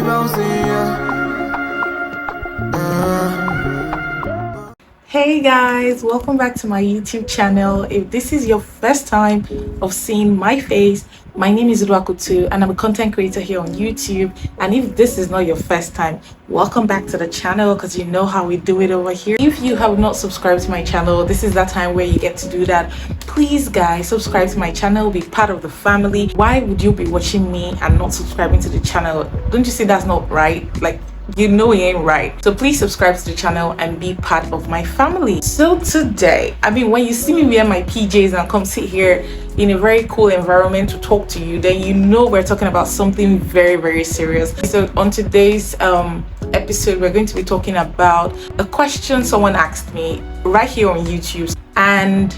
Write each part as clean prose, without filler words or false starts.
bouncing, yeah. Hey guys, welcome back to my YouTube channel. If this is your first time of seeing my face, my name is Ruakutu and I'm a content creator here on YouTube. And if this is not your first time, welcome back to the channel, because you know how we do it over here. If you have not subscribed to my channel, this is that time where you get to do that. Please guys, subscribe to my channel, be part of the family. Why would you be watching me and not subscribing to the channel? Don't you see that's not right? Like, you know it ain't right. So please subscribe to the channel and be part of my family. So today, when you see me wear my PJs and come sit here in a very cool environment to talk to you, then you know we're talking about something very, very serious. So on today's episode, we're going to be talking about a question someone asked me right here on YouTube, and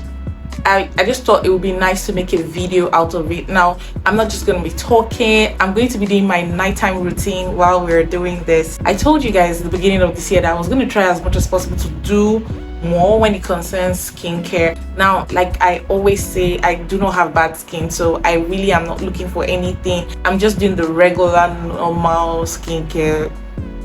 I just thought it would be nice to make a video out of it. Now, I'm not just going to be talking. I'm going to be doing my nighttime routine while we're doing this. I told you guys at the beginning of this year that I was going to try as much as possible to do more when it concerns skincare. Now, like I always say, I do not have bad skin, so I really am not looking for anything. I'm just doing the regular, normal skincare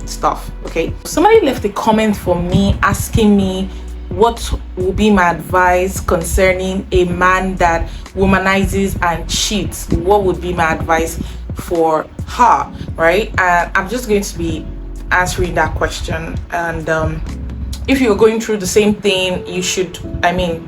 stuff, okay? Somebody left a comment for me asking me what will be my advice concerning a man that womanizes and cheats. What would be my advice for her, right? And I'm just going to be answering that question. And if you're going through the same thing, you should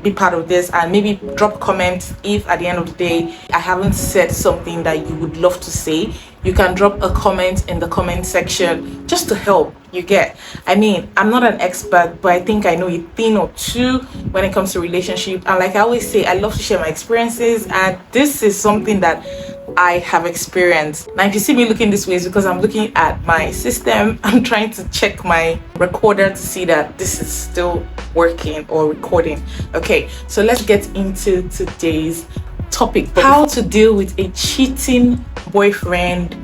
be part of this, and maybe drop comments if at the end of the day I haven't said something that you would love to say. You can drop a comment in the comment section just to help. You get, I'm not an expert, but I think I know a thing or two when it comes to relationship. And like I always say, I love to share my experiences, and this is something that I have experienced. Now, if you see me looking this way, it's because I'm looking at my system. I'm trying to check my recorder to see that this is still working or recording. Okay, so let's get into today's topic: how to deal with a cheating boyfriend.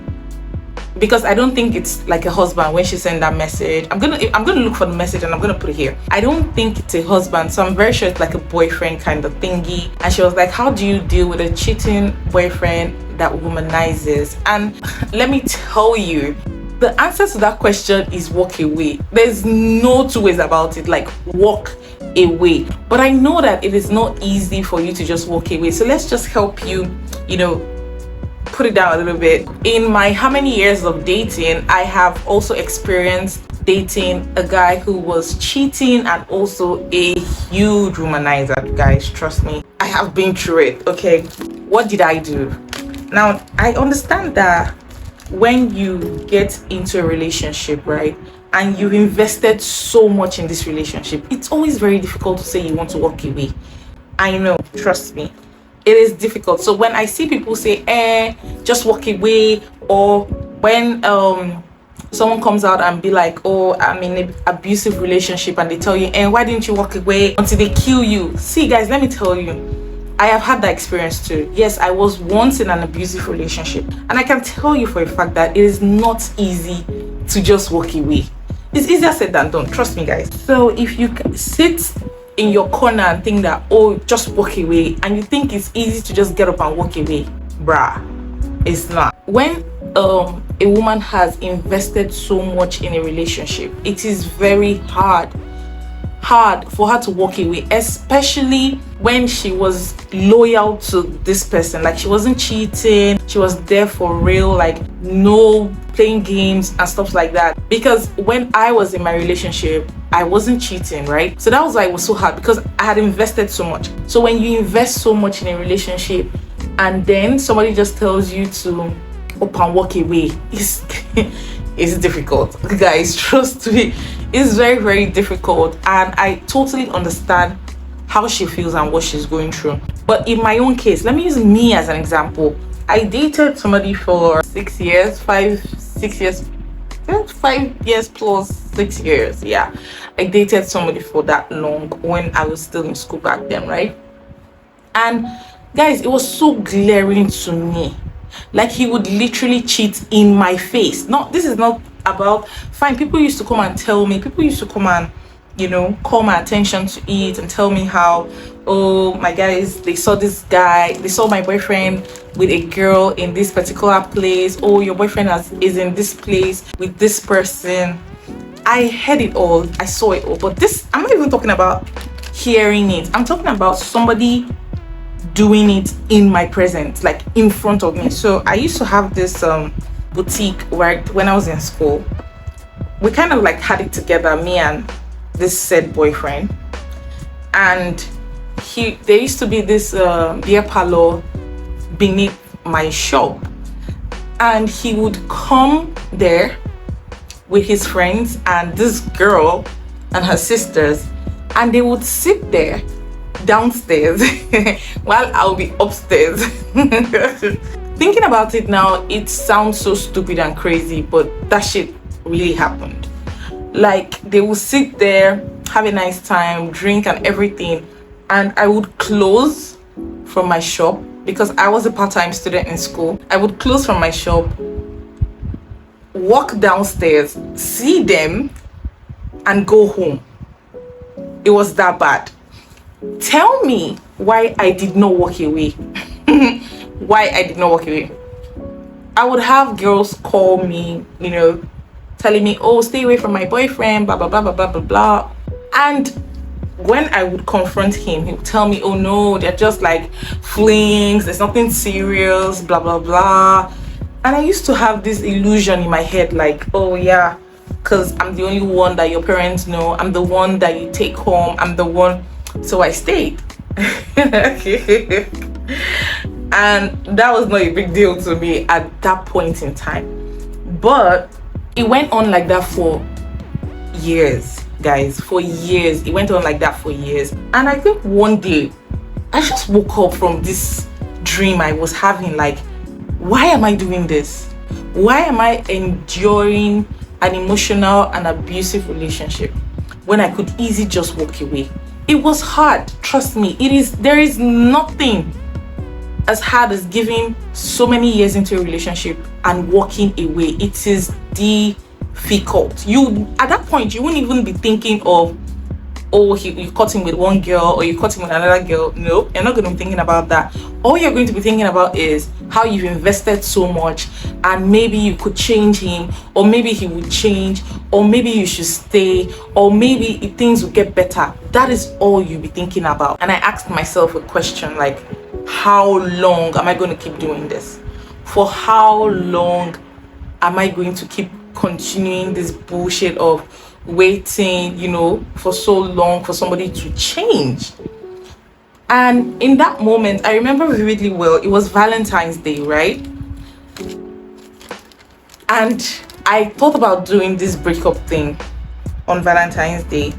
Because I don't think it's like a husband when she sent that message. I'm gonna look for the message and I'm gonna put it here. I don't think it's a husband, so I'm very sure it's like a boyfriend kind of thingy. And she was like, how do you deal with a cheating boyfriend that womanizes? And let me tell you, the answer to that question is walk away. There's no two ways about it. Like, walk away. But I know that it is not easy for you to just walk away, so let's just help you, put it down a little bit. In my how many years of dating, I have also experienced dating a guy who was cheating and also a huge womanizer. Guys, trust me, I have been through it. Okay, what did I do? Now, I understand that when you get into a relationship, right, and you've invested so much in this relationship, it's always very difficult to say you want to walk away. I know, trust me, it is difficult. So when I see people say just walk away, or when someone comes out and be like, oh, I'm in an abusive relationship, and they tell you, why didn't you walk away until they kill you? See guys, let me tell you, I have had that experience too. Yes, I was once in an abusive relationship, and I can tell you for a fact that it is not easy to just walk away. It's easier said than done, trust me guys. So if you sit in your corner and think that, oh, just walk away, and you think it's easy to just get up and walk away, bruh, it's not. When a woman has invested so much in a relationship, it is very hard for her to walk away, especially when she was loyal to this person. Like, she wasn't cheating, she was there for real, like no playing games and stuff like that. Because when I was in my relationship, I wasn't cheating, right? So that was why it was so hard, because I had invested so much. So when you invest so much in a relationship and then somebody just tells you to up and walk away, it's difficult, guys, trust me. It's very, very difficult, and I totally understand how she feels and what she's going through. But in my own case, let me use me as an example. I dated somebody for 5 years plus 6 years. Yeah, I dated somebody for that long when I was still in school back then, right? And guys, it was so glaring to me. Like, he would literally cheat in my face. No, this is not about, fine, people used to come and tell me, people used to come and call my attention to it and tell me how, oh, my guys, they saw this guy, they saw my boyfriend with a girl in this particular place. Oh, your boyfriend is in this place with this person. I heard it all, I saw it all. But this, I'm not even talking about hearing it. I'm talking about somebody doing it in my presence, like in front of me. So I used to have this boutique where when I was in school, we kind of like had it together, me and this said boyfriend. And there used to be this beer parlor beneath my shop, and he would come there with his friends and this girl and her sisters, and they would sit there downstairs while I'll be upstairs. Thinking about it now, it sounds so stupid and crazy, but that shit really happened. Like, they would sit there, have a nice time, drink and everything, and I would close from my shop because I was a part-time student in school. I would close from my shop, walk downstairs, see them, and go home. It was that bad. Tell me why I did not walk away. Why I did not walk away. I would have girls call me, telling me, oh, stay away from my boyfriend, blah, blah, blah, blah, blah, blah, blah. And when I would confront him, he would tell me, oh no, they're just like flings, there's nothing serious, blah, blah, blah. And I used to have this illusion in my head, like, oh yeah, because I'm the only one that your parents know. I'm the one that you take home. I'm the one. So I stayed. And that was not a big deal to me at that point in time. But it went on like that for years, guys. For years. It went on like that for years. And I think one day, I just woke up from this dream I was having, like, why am I doing this? Why am I enduring an emotional and abusive relationship when I could easily just walk away? It was hard, trust me. There is nothing as hard as giving so many years into a relationship and walking away. It is difficult. At that point, you wouldn't even be thinking of, oh, you caught him with one girl or you caught him with another girl. No, you're not going to be thinking about that. All you're going to be thinking about is how you've invested so much, and maybe you could change him, or maybe he would change, or maybe you should stay, or maybe things will get better. That is all you'll be thinking about. And I asked myself a question, like, how long am I going to keep doing this? For how long am I going to keep continuing this bullshit of waiting, for so long for somebody to change? And in that moment, I remember vividly well, it was Valentine's Day, right? And I thought about doing this breakup thing on Valentine's Day.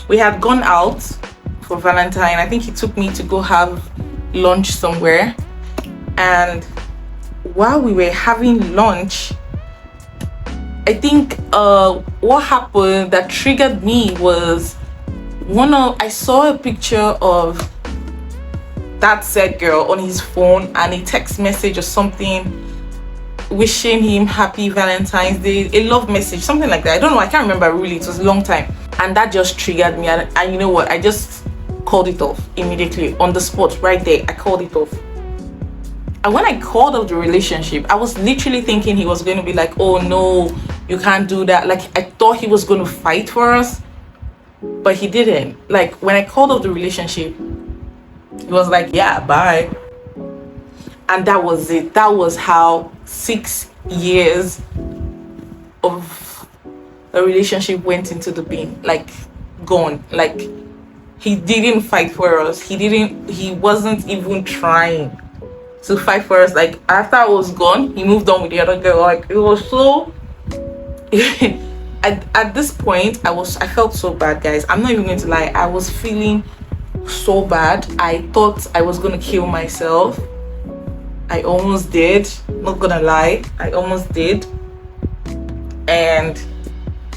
We had gone out for Valentine. I think he took me to go have lunch somewhere. And while we were having lunch, I think what happened that triggered me was I saw a picture of that said girl on his phone and a text message or something wishing him happy Valentine's Day, a love message, something like that. I don't know, I can't remember really, it was a long time. And that just triggered me, and you know what, I just called it off immediately on the spot right there. I called it off. And when I called off the relationship, I was literally thinking he was going to be like, oh no, you can't do that. Like, I thought he was going to fight for us, but he didn't. Like, when I called off the relationship, he was like, yeah, bye. And that was it. That was how 6 years of a relationship went into the bin. Like, gone. Like, he didn't fight for us. He wasn't even trying to fight for us. Like, after I was gone, he moved on with the other girl. Like, it was so at this point, I felt so bad, guys. I'm not even going to lie. I was feeling so bad. I thought I was gonna kill myself. I almost did, not gonna lie, I almost did. And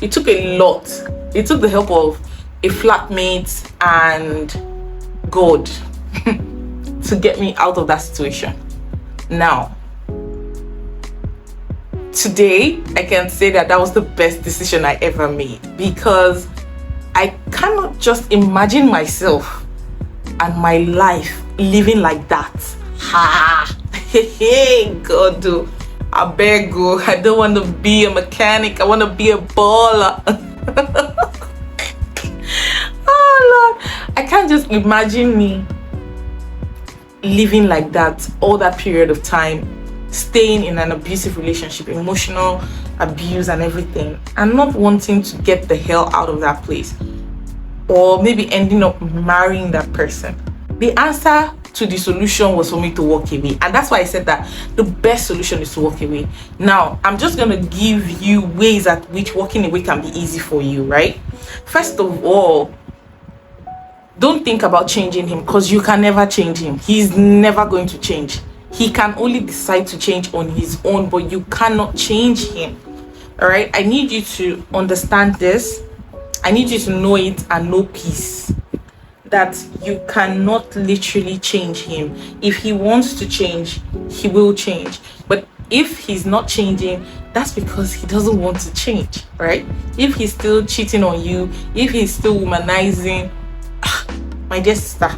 it took a lot. It took the help of a flatmate and God to get me out of that situation. Now, today I can say that was the best decision I ever made, because I cannot just imagine myself and my life living like that. Ha! Hey, God, I beg you. I don't want to be a mechanic. I want to be a baller. Oh, Lord. I can't just imagine me living like that all that period of time, staying in an abusive relationship, emotional abuse and everything, and not wanting to get the hell out of that place, or maybe ending up marrying that person. The answer to the solution was for me to walk away, and that's why I said that the best solution is to walk away. Now I'm just gonna give you ways at which walking away can be easy for you, right? First of all, don't think about changing him, because you can never change him. He's never going to change. He can only decide to change on his own, but you cannot change him. All right, I need you to understand this. I need you to know it and know peace, that you cannot literally change him. If he wants to change, he will change. But if he's not changing, that's because he doesn't want to change, right? If he's still cheating on you, if he's still womanizing, my dear sister,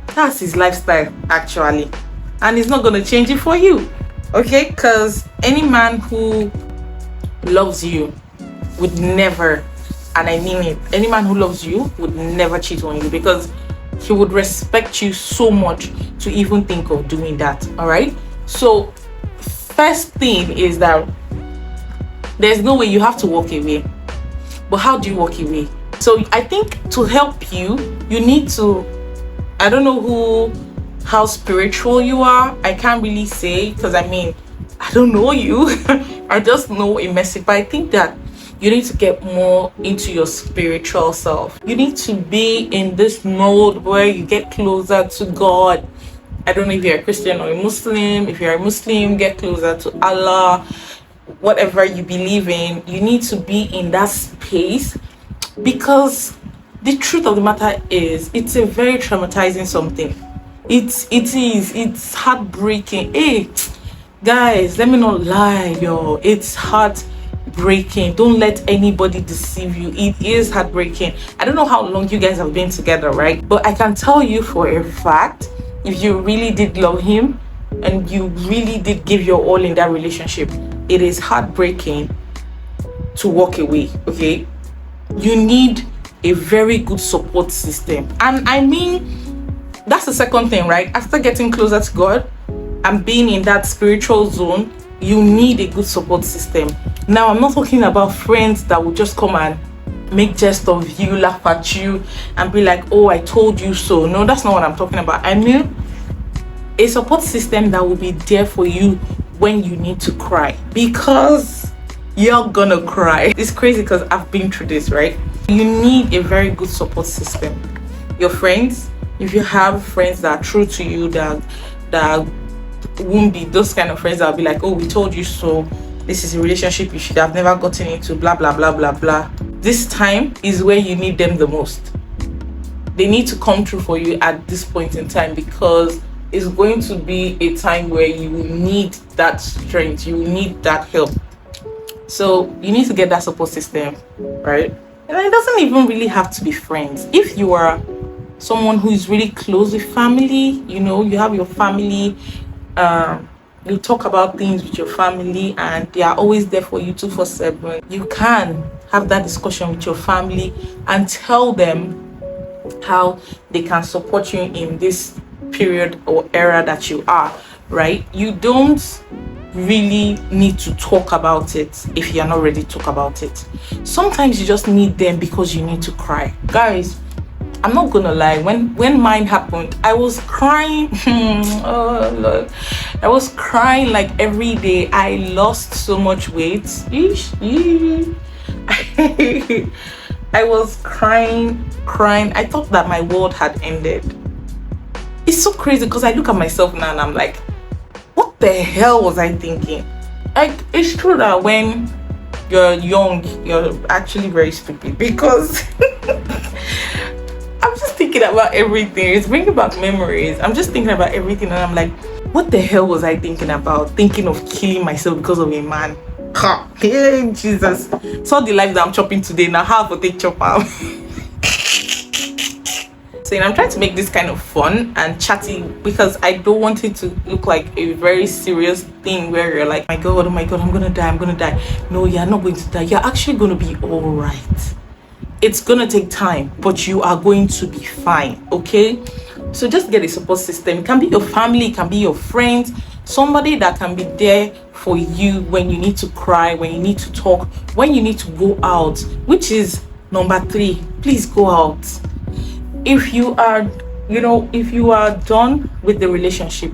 that's his lifestyle actually, and he's not going to change it for you, okay? Because any man who loves you would never, and I mean it, any man who loves you would never cheat on you, because he would respect you so much to even think of doing that. All right, so first thing is that there's no way, you have to walk away. But how do you walk away? So I think to help you, you need to, I don't know how spiritual you are. I can't really say, because I mean, I don't know you. I just know a message. But I think that you need to get more into your spiritual self. You need to be in this mode where you get closer to God. I don't know if you're a Christian or a Muslim. If you're a Muslim, get closer to Allah. Whatever you believe in, you need to be in that space, because the truth of the matter is, it's a very traumatizing something. It's heartbreaking. Hey, guys, let me not lie, yo. It's heartbreaking. Don't let anybody deceive you. It is heartbreaking. I don't know how long you guys have been together, right? But I can tell you for a fact, if you really did love him and you really did give your all in that relationship, it is heartbreaking to walk away, okay? You need a very good support system. And I mean, that's the second thing, right? After getting closer to God and being in that spiritual zone, you need a good support system. Now, I'm not talking about friends that will just come and make jest of you, laugh at you, and be like, oh, I told you so. No, that's not what I'm talking about. I mean, a support system that will be there for you when you need to cry, because you're gonna cry. It's crazy because I've been through this, right? You need a very good support system. Your friends, if you have friends that are true to you, that won't be those kind of friends that will be like, oh, we told you so, this is a relationship you should have never gotten into, blah blah blah blah blah. This time is where you need them the most. They need to come through for you at this point in time, because it's going to be a time where you will need that strength, you will need that help. So you need to get that support system, right? And it doesn't even really have to be friends. If you are someone who is really close with family, you know, you have your family, you talk about things with your family and they are always there for you 24/7. You can have that discussion with your family and tell them how they can support you in this period or era that you are, right? You don't really need to talk about it if you're not ready to talk about it. Sometimes you just need them because you need to cry. Guys, I'm not gonna lie, when mine happened, I was crying. Oh Lord, I was crying like every day. I lost so much weight. I was crying. I thought that my world had ended. It's so crazy because I look at myself now and I'm like, what the hell was I thinking? Like, it's true that when you're young, you're actually very stupid, because I'm just thinking about everything. It's bringing back memories. I'm just thinking about everything and I'm like, what the hell was I thinking about? Thinking of killing myself because of a man. Ha! Hey, Jesus. Saw the life that I'm chopping today. Now how to take chop out? saying, I'm trying to make this kind of fun and chatty because I don't want it to look like a very serious thing where you're like, oh my god, I'm gonna die. No, you're not going to die. You're actually gonna be all right. It's gonna take time, but you are going to be fine. Okay, so just get a support system. It can be your family, it can be your friends, somebody that can be there for you when you need to cry, when you need to talk, when you need to go out, which is number 3. Please go out. If you are, if you are done with the relationship,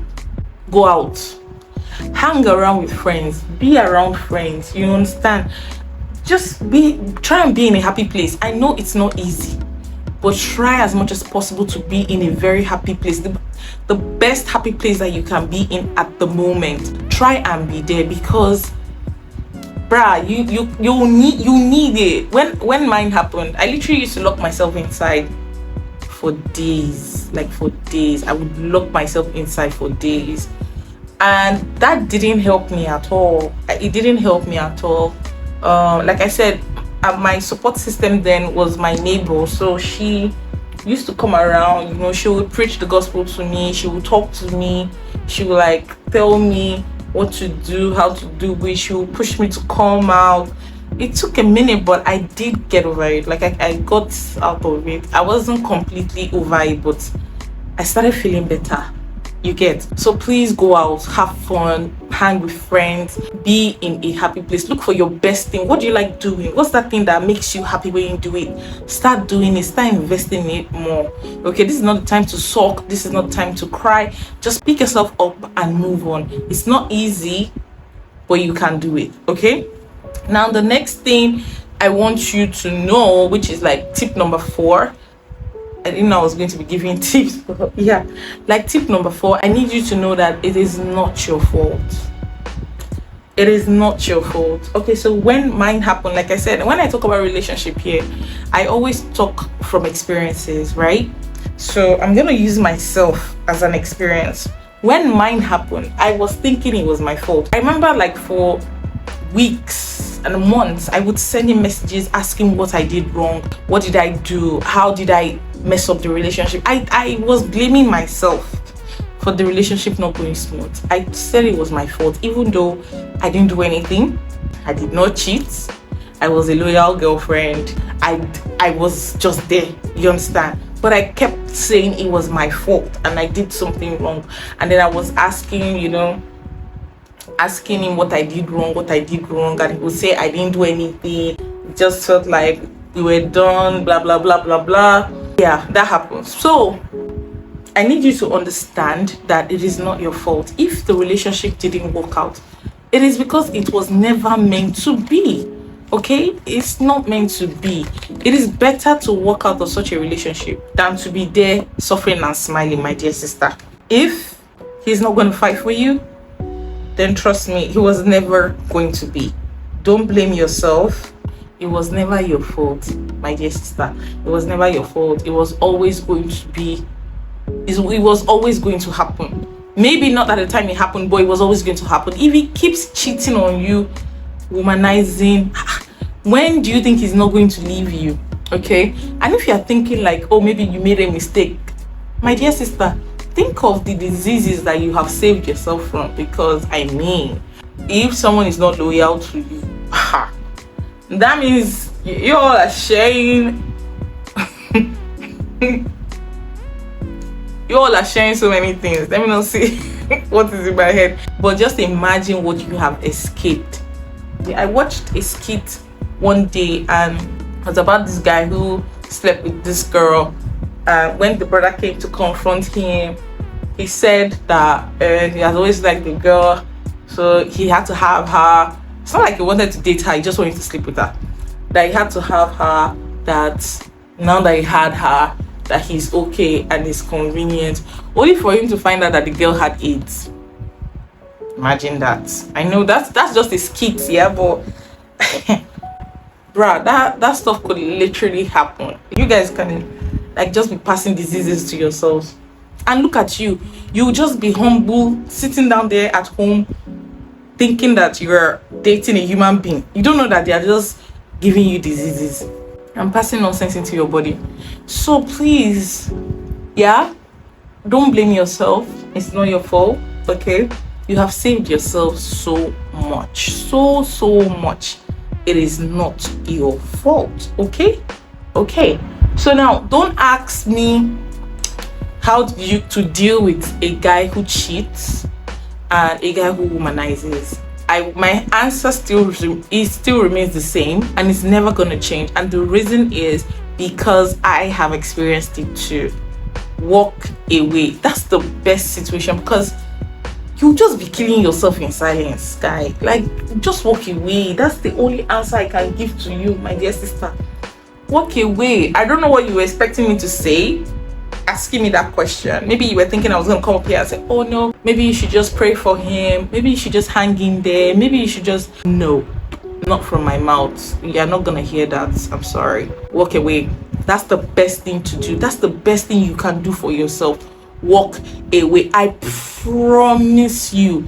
go out, hang around with friends, be around friends, you understand? Just try and be in a happy place. I know it's not easy, but try as much as possible to be in a very happy place, the best happy place that you can be in at the moment. Try and be there, because you need it. When mine happened, I literally used to lock myself inside for days. I would lock myself inside for days, and that didn't help me at all. It didn't help me at all. Like I said, my support system then was my neighbor, so she used to come around. She would preach the gospel to me, she would talk to me, she would tell me what to do, how to do it. She would push me to come out. It took a minute, but I did get over it. I got out of it. I wasn't completely over it, but I started feeling better. You get? So please go out, have fun, hang with friends, be in a happy place. Look for your best thing. What do you like doing? What's that thing that makes you happy when you do it? Start doing it. Start investing in it more. Okay, this is not the time to sulk. This is not the time to cry. Just pick yourself up and move on. It's not easy, but you can do it. Okay? Now, the next thing I want you to know, which is tip number 4. I didn't know I was going to be giving tips. Yeah, tip number 4, I need you to know that it is not your fault. It is not your fault. Okay, so when mine happened, like I said, when I talk about relationship here, I always talk from experiences, right? So I'm gonna use myself as an experience. When mine happened, I was thinking it was my fault. I remember for weeks and months, I would send him messages asking what I did wrong, what did I do, how did I mess up the relationship. I was blaming myself for the relationship not going smooth. I said it was my fault, even though I didn't do anything. I did not cheat. I was a loyal girlfriend. I was just there, you understand? But I kept saying it was my fault and I did something wrong. And then I was asking him what I did wrong, and he would say I didn't do anything. It just felt like we were done, blah blah blah blah blah. Yeah, that happens. So I need you to understand that it is not your fault. If the relationship didn't work out, it is because it was never meant to be. Okay, it's not meant to be. It is better to walk out of such a relationship than to be there suffering and smiling, my dear sister. If he's not going to fight for you, then trust me, he was never going to be. Don't blame yourself. It was never your fault, my dear sister. It was never your fault. It was always going to be. It was always going to happen. Maybe not at the time it happened, but it was always going to happen. If he keeps cheating on you, womanizing, when do you think he's not going to leave you? Okay? And if you're thinking oh, maybe you made a mistake, my dear sister, think of the diseases that you have saved yourself from. Because if someone is not loyal to you, that means you all are sharing you all are sharing so many things. Let me not see what is in my head, but just imagine what you have escaped. I watched a skit one day and it was about this guy who slept with this girl. When the brother came to confront him, he said that he has always liked the girl, so he had to have her. It's not like he wanted to date her, he just wanted to sleep with her. That he had to have her, that now that he had her, that he's okay and it's convenient. Only for him to find out that the girl had AIDS. Imagine that. I know that's just a skit, yeah, but bruh, that stuff could literally happen. You guys can just be passing diseases to yourselves. And look at you. You just be humble, sitting down there at home, thinking that you're dating a human being. You don't know that they are just giving you diseases and passing nonsense into your body. So please, Yeah, don't blame yourself. It's not your fault. Okay, you have saved yourself so much, so much. It is not your fault. Okay, so now don't ask me how do you to deal with a guy who cheats and a guy who womanizes. My answer still remains the same, and it's never going to change. And the reason is because I have experienced it too. Walk away. That's the best situation, because you'll just be killing yourself in silence, guy. Like, just walk away. That's the only answer I can give to you, my dear sister. Walk away. I don't know what you were expecting me to say, asking me that question. Maybe you were thinking I was going to come up here and say, oh no, maybe you should just pray for him. Maybe you should just hang in there. Maybe you should just... No, not from my mouth. You're not going to hear that. I'm sorry. Walk away. That's the best thing to do. That's the best thing you can do for yourself. Walk away. I promise you,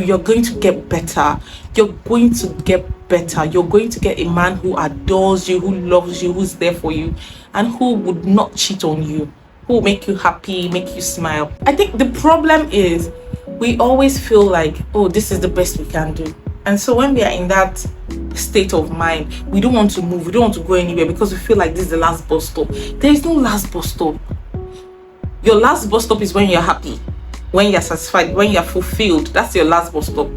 you're going to get better. You're going to get better. You're going to get a man who adores you, who loves you, who's there for you, and who would not cheat on you, who will make you happy, make you smile. I think the problem is we always feel like, oh, this is the best we can do. And so when we are in that state of mind, we don't want to move, we don't want to go anywhere, because we feel like this is the last bus stop. There is no last bus stop. Your last bus stop is when you're happy, when you're satisfied, when you're fulfilled. That's your last bus stop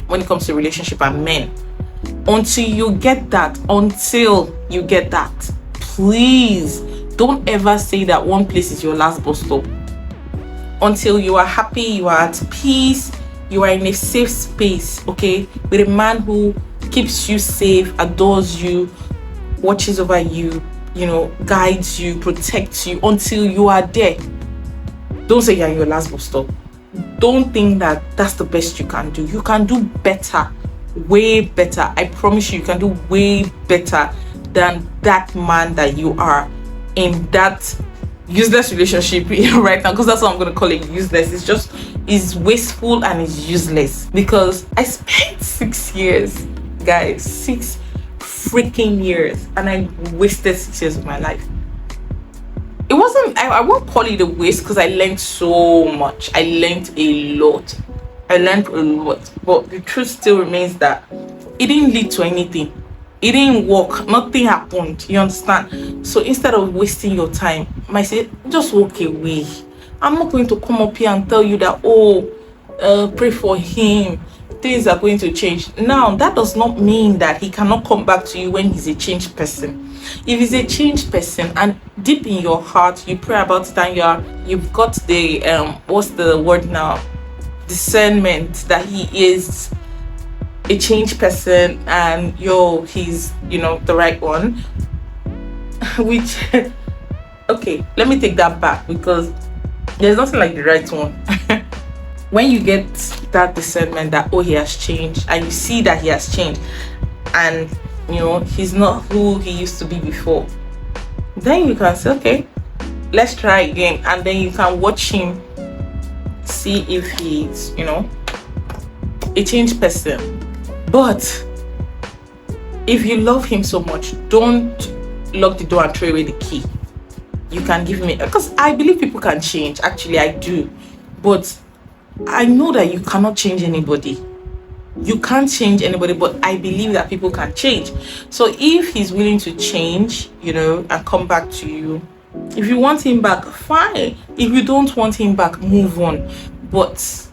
when it comes to relationship and men. Until you get that, please don't ever say that one place is your last bus stop. Until you are happy, you are at peace, you are in a safe space, okay, with a man who keeps you safe, adores you, watches over you, guides you, protects you. Until you are there, don't say you're in your last bus stop. Don't think that that's the best you can do. You can do better, way better. I promise you can do way better than that man that you are in that useless relationship right now, because that's what I'm going to call it, useless. It's wasteful and it's useless, because I spent 6 years, guys, 6 freaking years, and I wasted 6 years of my life. It wasn't, I won't call it a waste, because I learned so much. I learned a lot, but the truth still remains that it didn't lead to anything. It didn't work. Nothing happened. You understand? So instead of wasting your time, I say, just walk away. I'm not going to come up here and tell you that, pray for him, things are going to change. Now, that does not mean that he cannot come back to you when he's a changed person. If he's a changed person and deep in your heart you pray about it, and you've got the what's the word now, discernment that he is a changed person, and he's the right one, which okay, let me take that back, because there's nothing like the right one. When you get that discernment that he has changed, and you see that he has changed, and he's not who he used to be before, then you can say, okay, let's try again. And then you can watch him, see if he's a changed person. But if you love him so much, don't lock the door and throw away the key. You can give me, because I believe people can change. Actually, I do. But I know that you cannot change anybody. You can't change anybody, but I believe that people can change. So if he's willing to change, and come back to you, if you want him back, fine. If you don't want him back, move on. But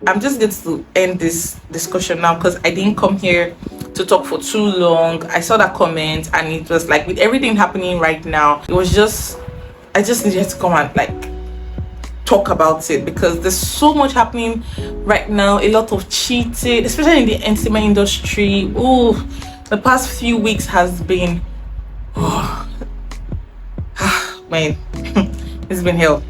I'm just going to end this discussion now, because I didn't come here to talk for too long. I saw that comment, and it was like, with everything happening right now, I just needed to come and talk about it, because there's so much happening right now. A lot of cheating, especially in the entertainment industry. The past few weeks has been man, it's been hell.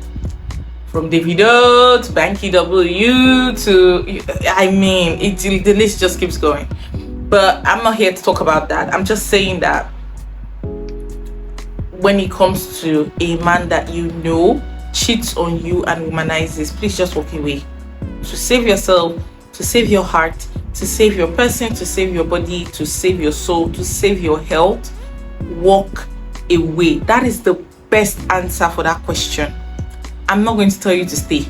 From Davido to Banky W to, the list just keeps going. But I'm not here to talk about that. I'm just saying that when it comes to a man that cheats on you and womanizes, please just walk away. To save yourself, to save your heart, to save your person, to save your body, to save your soul, to save your health, walk away. That is the best answer for that question. I'm not going to tell you to stay.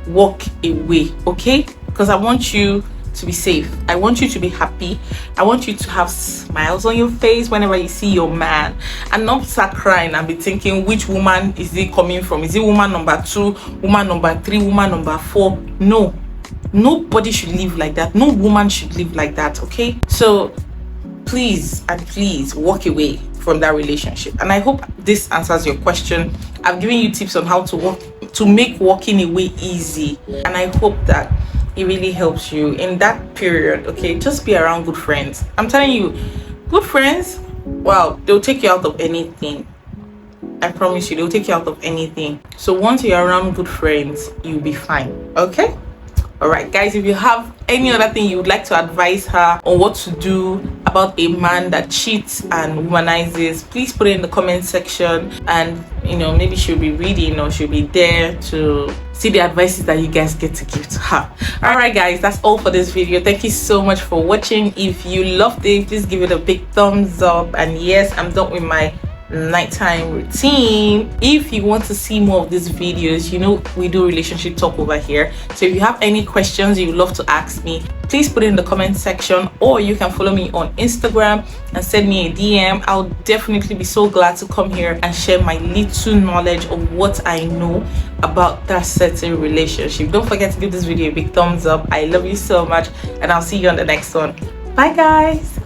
Walk away, okay? Because I want you to be safe. I want you to be happy. I want you to have smiles on your face whenever you see your man, and not start crying and be thinking, which woman is it coming from? Is it woman number 2, woman number 3, woman number 4? No, nobody should live like that. No woman should live like that, okay? So please and please walk away from that relationship. And I hope this answers your question. I've given you tips on how to make walking away easy, and I hope that it really helps you in that period. Okay, just be around good friends. I'm telling you, good friends, wow, they'll take you out of anything. I promise you, they'll take you out of anything. So once you're around good friends, you'll be fine. Okay, all right guys, if you have any other thing you would like to advise her on what to do about a man that cheats and womanizes, please put it in the comment section, and maybe she'll be reading, or she'll be there to see the advices that you guys get to give to her. All right guys, that's all for this video. Thank you so much for watching. If you loved it, please give it a big thumbs up. And yes, I'm done with my nighttime routine. If you want to see more of these videos, we do relationship talk over here. So if you have any questions you would love to ask me, please put it in the comment section, or you can follow me on Instagram and send me a DM. I'll definitely be so glad to come here and share my little knowledge of what I know about that certain relationship. Don't forget to give this video a big thumbs up. I love you so much, and I'll see you on the next one. Bye guys.